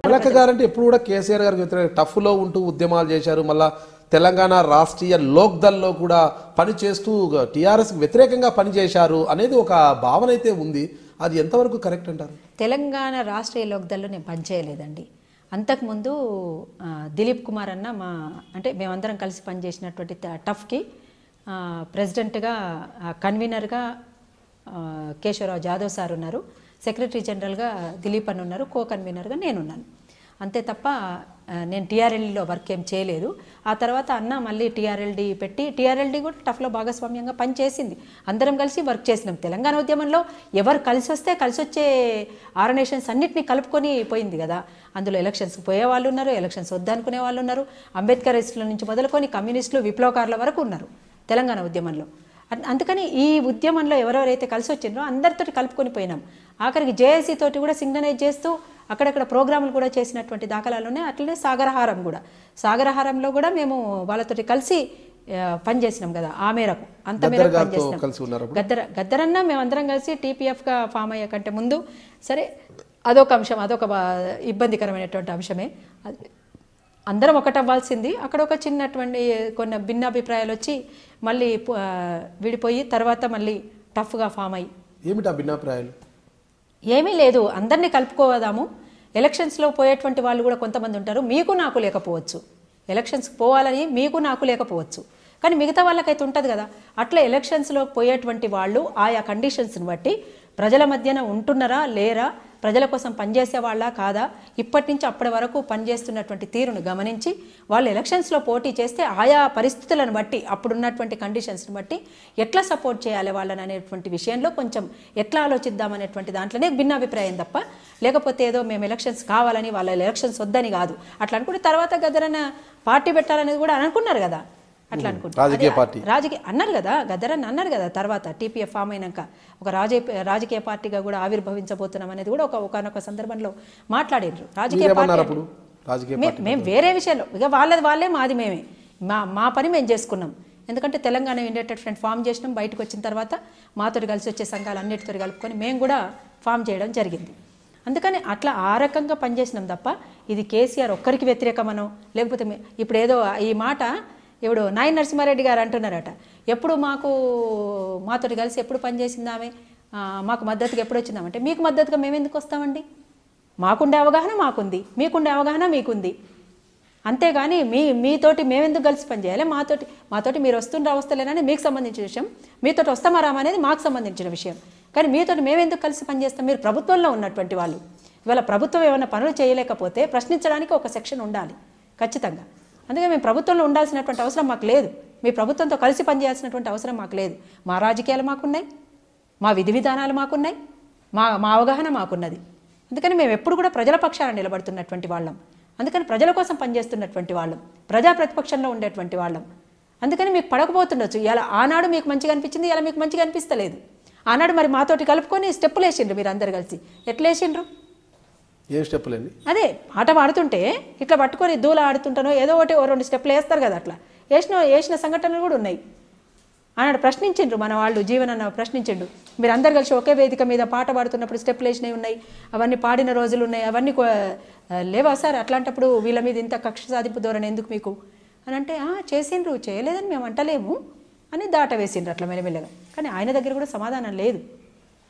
విమలక్క గారు అంటే ఎప్పుడు కూడా కేసీఆర్ గారికి టఫ్లో ఉంటూ ఉద్యమాలు చేశారు. మళ్ళా తెలంగాణ రాష్ట్రీయ లోక్దల్లో కూడా పనిచేస్తూ టీఆర్ఎస్ వ్యతిరేకంగా పనిచేశారు అనేది ఒక భావన అయితే ఉంది. అది ఎంతవరకు కరెక్ట్ అంటారు? తెలంగాణ రాష్ట్రీయ లోక్దల్లో నేను పనిచేయలేదండి. అంతకుముందు దిలీప్ కుమార్ అన్న అంటే మేమందరం కలిసి పనిచేసినటువంటి టఫ్కి ప్రెసిడెంట్గా కన్వీనర్గా కేశవరావు జాదవ్ సార్ ఉన్నారు, సెక్రటరీ జనరల్గా దిలీప్ అన్న ఉన్నారు, కో కన్వీనర్గా నేనున్నాను. అంతే తప్ప నేను టీఆర్ఎల్డీలో వర్క్ ఏం చేయలేదు. ఆ తర్వాత అన్న మళ్ళీ టీఆర్ఎల్డీ పెట్టి టీఆర్ఎల్డీ కూడా టఫ్లో భాగస్వామ్యంగా పనిచేసింది. అందరం కలిసి వర్క్ చేసినాం. తెలంగాణ ఉద్యమంలో ఎవరు కలిసి వస్తే కలిసి వచ్చే ఆర్గనైజేషన్స్ అన్నింటినీ కలుపుకొని పోయింది కదా. అందులో ఎలక్షన్స్కి పోయే వాళ్ళు ఉన్నారు, ఎలక్షన్స్ వద్దనుకునే వాళ్ళు ఉన్నారు, అంబేద్కరిస్టుల నుంచి మొదలుకొని కమ్యూనిస్టులు విప్లవకారుల వరకు ఉన్నారు తెలంగాణ ఉద్యమంలో. అందుకని ఈ ఉద్యమంలో ఎవరెవరైతే కలిసి వచ్చిండ్రో అందరితో కలుపుకొని పోయినాం. ఆఖరికి జేఏసీ తోటి కూడా సింక్రనైజ్ చేస్తూ అక్కడక్కడ ప్రోగ్రాములు కూడా చేసినటువంటి దాఖలాలు ఉన్నాయి. అట్లనే సాగరహారంలో కూడా మేము వాళ్ళతోటి కలిసి పనిచేసినాం కదా. ఆ మేరకు అంత మేరకు పనిచేసినాం. గద్దరన్న మేమందరం కలిసి టీపీఎఫ్గా ఫామ్ అయ్యే కంటే ముందు సరే అదొక అంశం, అదొక ఇబ్బందికరమైనటువంటి అంశమే. అందరం ఒకటవ్వాల్సింది. అక్కడ ఒక చిన్నటువంటి కొన్ని భిన్నాభిప్రాయాలు వచ్చి మళ్ళీ విడిపోయి తర్వాత మళ్ళీ టఫ్గా ఫామ్ అయ్యి. ఏమిటా భిన్నాభిప్రాయాలు? ఏమీ లేదు, అందరినీ కలుపుకోదాము. ఎలక్షన్స్లో పోయేటువంటి వాళ్ళు కూడా కొంతమంది ఉంటారు, మీకు నాకు లేకపోవచ్చు. ఎలక్షన్స్కి పోవాలని మీకు నాకు లేకపోవచ్చు, కానీ మిగతా వాళ్ళకైతే ఉంటుంది కదా. అట్లా ఎలక్షన్స్లో పోయేటువంటి వాళ్ళు ఆయా కండిషన్స్ని బట్టి ప్రజల మధ్యన ఉంటున్నారా లేరా, ప్రజల కోసం పనిచేసే వాళ్ళ కాదా, ఇప్పటి నుంచి అప్పటి వరకు పనిచేస్తున్నటువంటి తీరును గమనించి వాళ్ళు ఎలక్షన్స్లో పోటీ చేస్తే ఆయా పరిస్థితులను బట్టి అప్పుడున్నటువంటి కండిషన్స్ని బట్టి ఎట్లా సపోర్ట్ చేయాలి వాళ్ళని అనేటువంటి విషయంలో కొంచెం ఎట్లా ఆలోచిద్దామనేటువంటి దాంట్లోనే భిన్నాభిప్రాయం తప్ప, లేకపోతే ఏదో మేము ఎలక్షన్స్ కావాలని వాళ్ళ ఎలక్షన్స్ వద్దని కాదు. అట్లా అనుకుంటే తర్వాత గద్దరన్న పార్టీ పెట్టాలనేది కూడా అనుకున్నారు కదా. అట్లా అనుకుంటారు రాజకీయ అన్నారు కదా, గద్దరన్న అన్నారు కదా. తర్వాత టీపీఎఫ్ ఫామ్ అయినాక ఒక రాజకీయ పార్టీగా కూడా ఆవిర్భవించబోతున్నాం అనేది కూడా ఒకనొక సందర్భంలో మాట్లాడారు. రాజకీయ పార్టీ మేము వేరే విషయంలో ఇక వాళ్ళే మాది మేమే, మా పని మేము చేసుకున్నాం. ఎందుకంటే తెలంగాణ యునైటెడ్ ఫ్రంట్ ఫామ్ చేసినాం. బయటకు వచ్చిన తర్వాత మాతోటి కలిసి వచ్చే సంఘాలు అన్నిటితో కలుపుకొని మేము కూడా ఫామ్ చేయడం జరిగింది. అందుకని అట్లా ఆ రకంగా పనిచేసినాం తప్ప ఇది కేసీఆర్ ఒక్కరికి వ్యతిరేకమనో లేకపోతే ఇప్పుడు ఏదో ఈ మాట ఇప్పుడు నాయన నరసింహారెడ్డి గారు అంటున్నారట, ఎప్పుడు మాతోటి కలిసి ఎప్పుడు పనిచేసింది ఆమె, మాకు మద్దతుగా ఎప్పుడు వచ్చిందామంటే మీకు మద్దతుగా మేము ఎందుకు వస్తామండి? మాకుండే అవగాహన మాకుంది, మీకుండే అవగాహన మీకుంది. అంతేగాని మీతోటి మేమెందుకు కలిసి పనిచేయాలి? మాతోటి మీరు వస్తలేనని మీకు సంబంధించిన విషయం, మీతోటి వస్తామా రామా అనేది మాకు సంబంధించిన విషయం. కానీ మీతోటి మేమెందుకు కలిసి పనిచేస్తాం? మీరు ప్రభుత్వంలో ఉన్నటువంటి వాళ్ళు. ఇవాళ ప్రభుత్వం ఏమైనా పనులు చేయలేకపోతే ప్రశ్నించడానికి ఒక సెక్షన్ ఉండాలి ఖచ్చితంగా. అందుకే మేము ప్రభుత్వంలో ఉండాల్సినటువంటి అవసరం మాకు లేదు, మీ ప్రభుత్వంతో కలిసి పనిచేయాల్సినటువంటి అవసరం మాకు లేదు. మా రాజకీయాలు మాకున్నాయి, మా విధి విధానాలు మాకున్నాయి, మా అవగాహన మాకున్నది. అందుకని మేము ఎప్పుడు కూడా ప్రజల పక్షాన నిలబడుతున్నటువంటి వాళ్ళం. అందుకని ప్రజల కోసం పనిచేస్తున్నటువంటి వాళ్ళం, ప్రజా ప్రతిపక్షంలో ఉండేటువంటి వాళ్ళం. అందుకని మీకు పడకపోతుండొచ్చు. ఇలా ఆనాడు మీకు మంచిగా అనిపించింది, ఇలా మీకు మంచిగా అనిపిస్తలేదు. ఆనాడు మరి మాతోటి కలుపుకొని స్టెప్పులు వేసిండ్రు మీరు అందరు కలిసి. ఎట్లా వేసిండ్రు? ఏ స్టెప్పులండి? అదే ఆట ఆడుతుంటే ఇట్లా పట్టుకొని దూల ఆడుతుంటానో ఏదో ఒకటి 2 స్టెప్పులు వేస్తారు కదా. అట్లా వేసిన సంఘటనలు కూడా ఉన్నాయి. ఆనాడు ప్రశ్నించిండ్రు మన వాళ్ళు, జీవనన్న ప్రశ్నించిండు. మీరు అందరు కలిసి ఒకే వేదిక మీద పాట పాడుతున్నప్పుడు స్టెప్పులు వేసినవి ఉన్నాయి, అవన్నీ పాడిన రోజులు ఉన్నాయి, అవన్నీ లేవా సార్? అట్లాంటప్పుడు వీళ్ళ మీద ఇంత కక్ష సాధింపు ధోరణి ఎందుకు మీకు అని అంటే చేసిండ్రు, చేయలేదని మేము అంటలేము అని దాట వేసిండ్రు అట్లా మెల్లమెల్లగా. కానీ ఆయన దగ్గర కూడా సమాధానం లేదు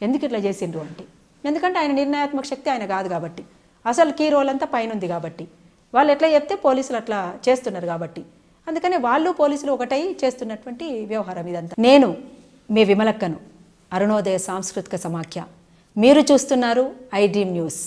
ఎందుకు ఇట్లా చేసిండ్రు అంటే. ఎందుకంటే ఆయన నిర్ణయాత్మక శక్తి ఆయన కాదు కాబట్టి, అసలు కీ రోల్ అంతా పైన ఉంది కాబట్టి, వాళ్ళు ఎట్లా చెప్తే పోలీసులు అట్లా చేస్తున్నారు కాబట్టి. అందుకని వాళ్ళు పోలీసులు ఒకటై చేస్తున్నటువంటి వ్యవహారం ఇదంతా. నేను మీ విమలక్కను, అరుణోదయ సాంస్కృతిక సమాఖ్య. మీరు చూస్తున్నారు ఐ డ్రీమ్ న్యూస్.